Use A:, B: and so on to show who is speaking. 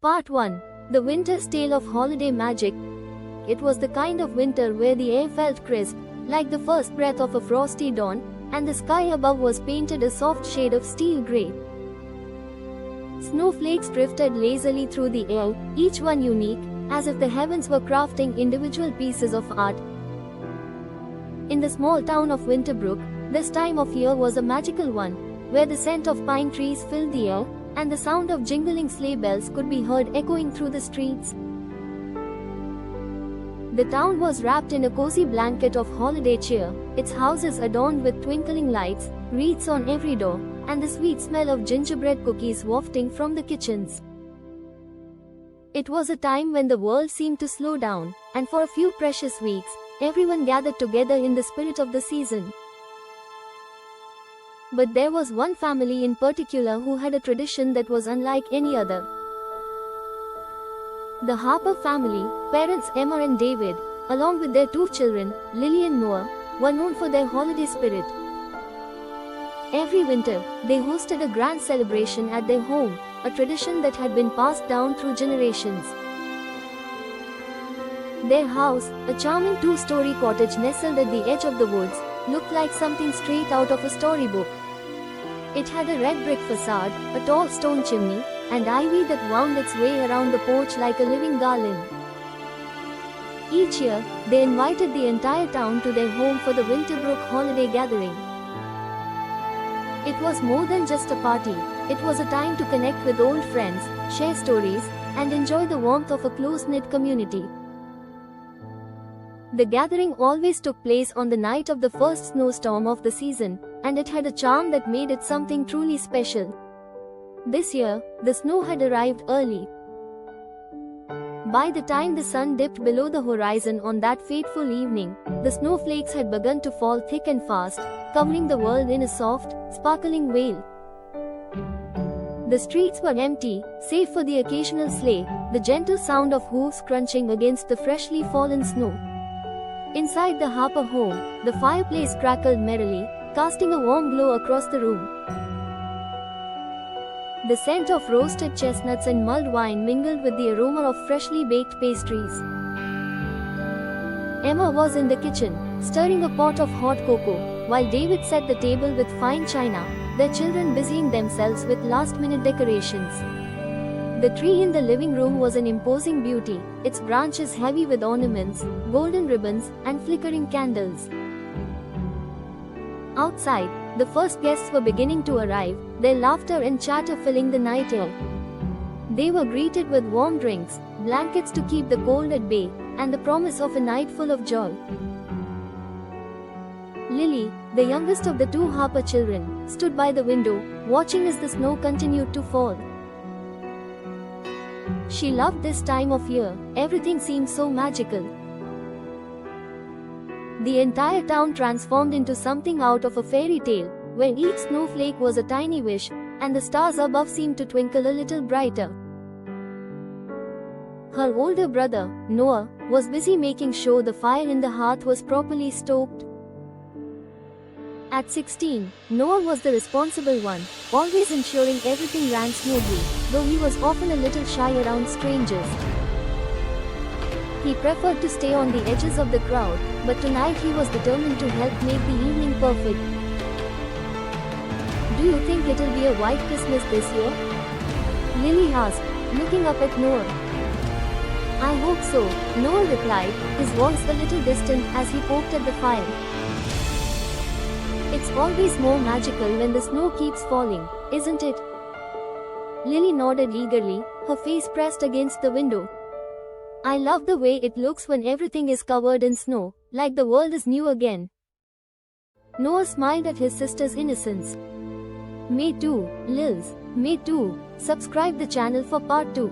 A: Part 1. The Winter's Tale of Holiday Magic. It was the kind of winter where the air felt crisp, like the first breath of a frosty dawn, and the sky above was painted a soft shade of steel grey. Snowflakes drifted lazily through the air, each one unique, as if the heavens were crafting individual pieces of art. In the small town of Winterbrook, this time of year was a magical one, where the scent of pine trees filled the air, and the sound of jingling sleigh bells could be heard echoing through the streets. The town was wrapped in a cozy blanket of holiday cheer, its houses adorned with twinkling lights, wreaths on every door, and the sweet smell of gingerbread cookies wafting from the kitchens. It was a time when the world seemed to slow down, and for a few precious weeks, everyone gathered together in the spirit of the season. But there was one family in particular who had a tradition that was unlike any other. The Harper family, parents Emma and David, along with their two children, Lily and Noah, were known for their holiday spirit. Every winter, they hosted a grand celebration at their home, a tradition that had been passed down through generations. Their house, a charming two-story cottage nestled at the edge of the woods, looked like something straight out of a storybook. It had a red brick facade, a tall stone chimney, and ivy that wound its way around the porch like a living garland. Each year, they invited the entire town to their home for the Winterbrook holiday gathering. It was more than just a party, it was a time to connect with old friends, share stories, and enjoy the warmth of a close-knit community. The gathering always took place on the night of the first snowstorm of the season, and it had a charm that made it something truly special. This year, the snow had arrived early. By the time the sun dipped below the horizon on that fateful evening, the snowflakes had begun to fall thick and fast, covering the world in a soft, sparkling veil. The streets were empty, save for the occasional sleigh, the gentle sound of hooves crunching against the freshly fallen snow. Inside the Harper home, the fireplace crackled merrily, casting a warm glow across the room. The scent of roasted chestnuts and mulled wine mingled with the aroma of freshly baked pastries. Emma was in the kitchen, stirring a pot of hot cocoa, while David set the table with fine china, their children busying themselves with last-minute decorations. The tree in the living room was an imposing beauty, its branches heavy with ornaments, golden ribbons, and flickering candles. Outside, the first guests were beginning to arrive, their laughter and chatter filling the night air. They were greeted with warm drinks, blankets to keep the cold at bay, and the promise of a night full of joy. Lily, the youngest of the two Harper children, stood by the window, watching as the snow continued to fall. She loved this time of year, everything seemed so magical. The entire town transformed into something out of a fairy tale, where each snowflake was a tiny wish, and the stars above seemed to twinkle a little brighter. Her older brother, Noah, was busy making sure the fire in the hearth was properly stoked. At 16, Noah was the responsible one, always ensuring everything ran smoothly, though he was often a little shy around strangers. He preferred to stay on the edges of the crowd, but tonight he was determined to help make the evening perfect. "Do you think it'll be a white Christmas this year?" Lily asked, looking up at Noah. "I hope so," Noah replied, his voice a little distant as he poked at the fire. "It's always more magical when the snow keeps falling, isn't it?" Lily nodded eagerly, her face pressed against the window. "I love the way it looks when everything is covered in snow, like the world is new again." Noah smiled at his sister's innocence. "Me too, Lils, me too." Subscribe the channel for part 2.